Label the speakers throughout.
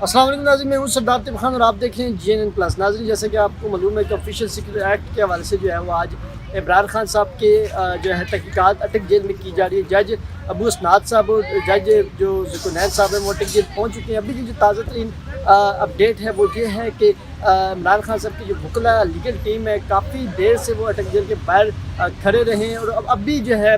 Speaker 1: अस्सलाम वालेकुम नाज़रीन, मैं हूं सरदार तिब खान और आप देख रहे हैं GNN प्लस। नाज़रीन, जैसे कि आपको मालूम है कि ऑफिशियल सिक्योरिटी एक्ट के हवाले से जो है वो आज इमरान खान साहब के जो है तहकीकात अटक जेल में की जा रही है। जज अबू असनाद साहब और जज जो ज़ुकरनैन साहब हैं वो अटक जेल पहुँच चुके हैं। अभी की जो ताज़ा तरीन अपडेट है वो ये है कि इमरान खान साहब की जो वकला लीगल टीम है काफ़ी देर से वो अटक जेल के बाहर खड़े रहे हैं और अब भी जो है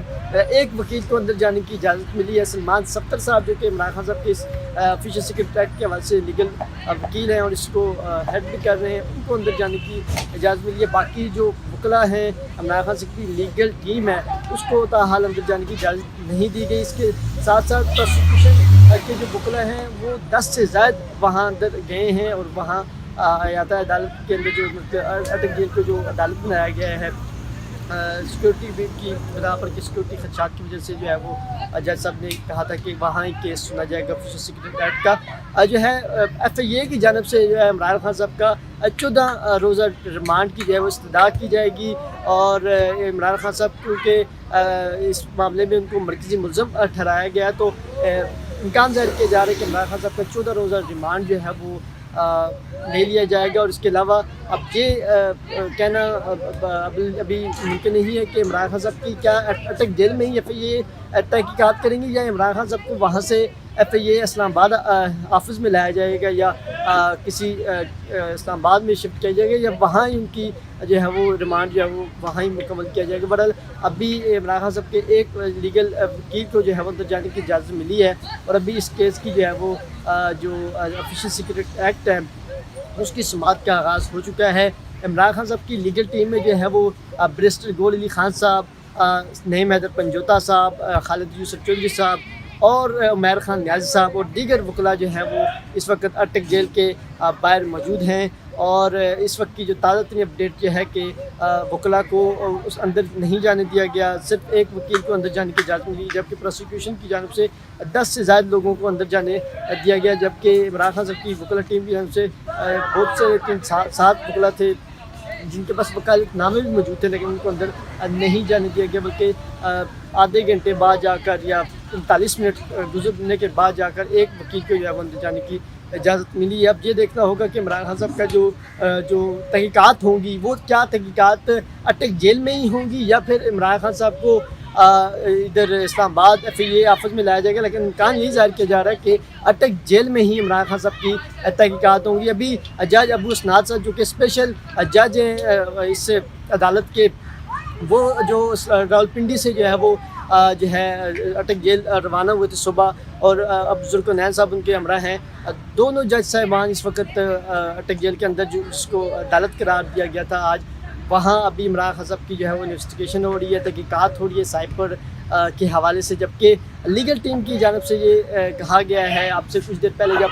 Speaker 1: एक वकील को अंदर जाने की इजाज़त मिली है। सलमान सत्तर साहब जो कि इमरान खान साहब के इस ऑफिशियल सिक्योरिटी एक्ट के हवाले से लीगल वकील हैं और इसको हेड भी कर रहे हैं, उनको अंदर जाने की इजाज़त मिली है। बाकी जो वकला हैं इमरान खान साहब की लीगल टीम है उसको ताहाल अंदर जाने की इजाज़त नहीं दी गई। इसके साथ साथ प्रोसिक्यूशन के जो वकला हैं वो 10 से ज़्यादा वहाँ अंदर गए हैं और वहाँ याता अदालत के अंदर जो अटक जेल को जो अदालत बनाया गया है सिक्योरिटी की बिना पर कि सिक्योरिटी खदशात की वजह से जो है वो जज साहब ने कहा था कि वहाँ ही केस सुना जाएगा ऑफिशियल सिक्योरिटी एक्ट का। जो है FIA की जानब से जो है इमरान खान साहब का 14 रोज़ा रिमांड की जो है वो इस्तदा की जाएगी और इमरान खान साहब क्योंकि इस मामले में उनको मरकज़ी मुल्ज़म ठहराया गया तो इम्कान ज़ाहिर किया जा रहा है कि इमरान खान साहब का 14 रोज़ा रिमांड जो है वो ले लिया जाएगा। और इसके अलावा अब ये कहना अभी मुमकिन नहीं है कि इमरान खान साहब की क्या अटक जेल में ही FIA तहकीकात करेंगे या इमरान खान साहब को वहाँ से FIA इस्लामाबाद ऑफिस में लाया जाएगा या किसी इस्लामाबाद में शिफ्ट किया जाएगा या वहाँ ही उनकी जो है वो रिमांड जो है वो वहाँ ही मुकम्मल किया जाएगा। बहरहाल अभी इमरान खान साहब के एक लीगल वकील को जो है वो अंदर जाने की इजाज़त मिली है और अभी इस केस की जो है वो जो ऑफिशियल सिक्योरिटी एक्ट है उसकी समाअत का आगाज़ हो चुका है। इमरान खान साहब की लीगल टीम में जो है वो बैरिस्टर गोल अली खान साहब, नईम हैदर पंजोता साहब, खालिद यूसुफ चौधरी साहब और उमैर खान न्याज़ी साहब और दीगर वकला जो हैं वो इस वक्त अटक जेल के बाहर मौजूद हैं। और इस वक्त की जो ताज़ा तरीन अपडेट ये है कि वकला को उस अंदर नहीं जाने दिया गया, सिर्फ एक वकील को अंदर जाने की इजाज़त मिली, जबकि प्रोसिक्यूशन की जानब से 10 से ज़्यादा लोगों को अंदर जाने दिया गया। जबकि इमरान खान साहब की वकला टीम की जानब से बहुत से 7 वकला थे जिनके पास वकालतनामे भी मौजूद थे लेकिन उनको अंदर नहीं जाने दिया गया, बल्कि आधे घंटे बाद जाकर या 45 मिनट गुजरने के बाद जाकर एक वकील को जो है अंदर जाने की इजाज़त मिली है। अब ये देखना होगा कि इमरान खान साहब का जो तहकीकात होंगी वो क्या तहकीकात अटक जेल में ही होंगी या फिर इमरान खान साहब को इधर इस्लामाबाद FIA ऑफिस में लाया जाएगा। लेकिन इम्कान यही ज़ाहिर किया जा रहा है कि अटक जेल में ही इमरान खान साहब की तहकीकात होंगी। अभी जज अबू असनाद साहब जो कि स्पेशल जज हैं इस अदालत के, वो जो रावलपिंडी से जो है वो जो है अटक जेल रवाना हुए थे सुबह और अब ज़ुकरनैन साहब उनके हमरा हैं। दोनों जज साहिबान इस वक्त अटक जेल के अंदर जो जिसको अदालत करार दिया गया था आज, वहाँ अभी इमरान खान साहब की जो है वो इन्वेस्टिगेशन हो रही है, तहकीकात हो रही है साइपर के हवाले से। जबकि लीगल टीम की जानब से ये कहा गया है, आपसे कुछ देर पहले जब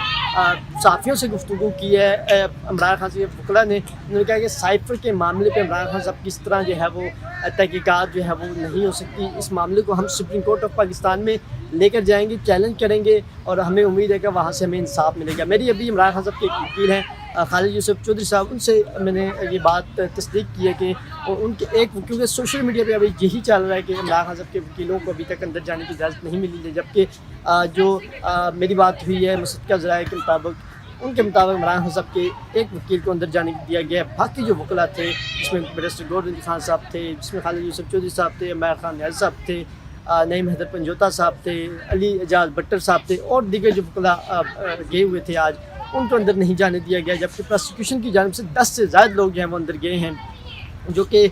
Speaker 1: सहाफ़ियों से गुफ्तगू की है इमरान खान से वकला ने, उन्होंने कहा कि साइफर के मामले पे इमरान खान साहब किस तरह जो है वो तहकीकात जो है वो नहीं हो सकती। इस मामले को हम सुप्रीम कोर्ट ऑफ पाकिस्तान में लेकर जाएंगे, चैलेंज करेंगे और हमें उम्मीद है कि वहाँ से हमें इंसाफ मिलेगा। मेरी अभी इमरान खान साहब के एक वकील हैं खालिद यूसुफ चौधरी साहब, उनसे मैंने ये बात तस्दीक की है कि उनके एक, क्योंकि सोशल मीडिया पे अभी यही चल रहा है कि इमरान खान साहब के वकीलों को अभी तक अंदर जाने की इजाज़त नहीं मिली है, जबकि जो मेरी बात हुई है मुसद्दक़ा ज़राए के मुताबिक उनके मुताबिक इमरान खान साहब के एक वकील को अंदर जाने दिया गया है। बाकी जो वकला थे जिसमें बैरिस्टर गोल अली खान साहब थे, जिसमें खालिद यूसुफ चौधरी साहब थे, उमैर खान न्याज़ी साहब थे, नईम हैदर पंजोता साहब थे, अली एजाज भट्टर साहब थे और दीगर जो वकला गए हुए थे आज, उनको अंदर नहीं जाने दिया गया। जबकि प्रोसिक्यूशन की जानब से 10 से ज़्यादा लोग जो हैं वो अंदर गए हैं, जो कि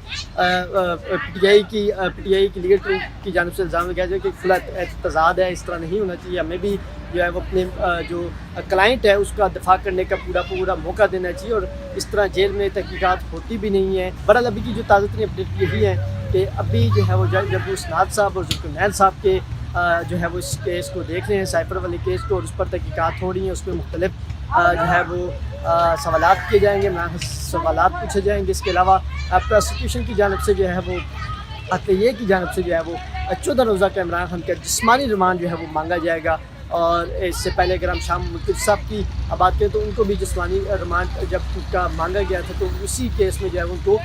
Speaker 1: PTI की लीगल टीम की जानब से इल्ज़ाम लगाया जाए कि खुला तजाद है, इस तरह नहीं होना चाहिए। हमें भी जो है वो अपने जो क्लाइंट है उसका दफा करने का पूरा मौका देना चाहिए और इस तरह जेल में तहकीकात होती भी नहीं है। बहरहाल अभी की जो ताज़ा तरीन अपडेट यही है कि अभी जो है वो जज अबू असनाद साहब और ज़ुकरनैन साहब के जो है वो इस केस को देख रहे हैं, साइफर वाले केस को, और उस पर तहकीकात हो रही हैं। उस पर मुख्तलिफ जो है वो सवालात किए जाएंगे, सवालात पूछे जाएंगे। इसके अलावा प्रोसिक्यूशन की जानब से जो है वो FIA की जानब से जो है वो 14 रोज़ा का इमरान खान का जिस्मानी रिमांड जो है वो मांगा जाएगा। और इससे पहले अगर हम शाम मुल्क साहब की बात करें तो उनको भी जिस्मानी रिमांड जब उनका मांगा गया था तो उसी केस में जो है उनको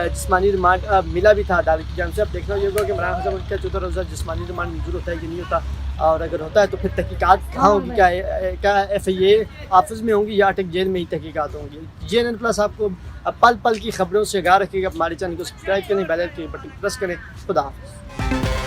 Speaker 1: जिस्मानी रिमांड मिला भी था अदालत की जानब से। अब देखना होगा कि इमरान खान साहब का 14 रोज़ा जिस्मानी रिमांड मंजूर होता है कि नहीं होता। اور اگر ہوتا ہے تو پھر تحقیقات کہاں ہوگی؟ کیا FIA آفس میں ہوں گی یا اٹک جیل میں ہی تحقیقات ہوں گی؟ JNN پلس آپ کو پل پل کی خبروں سے آگاہ رکھے گا. ہمارے چینل کو سبسکرائب کریں, بیل آئیکن کے بٹن پریس کریں. خدا حافظ.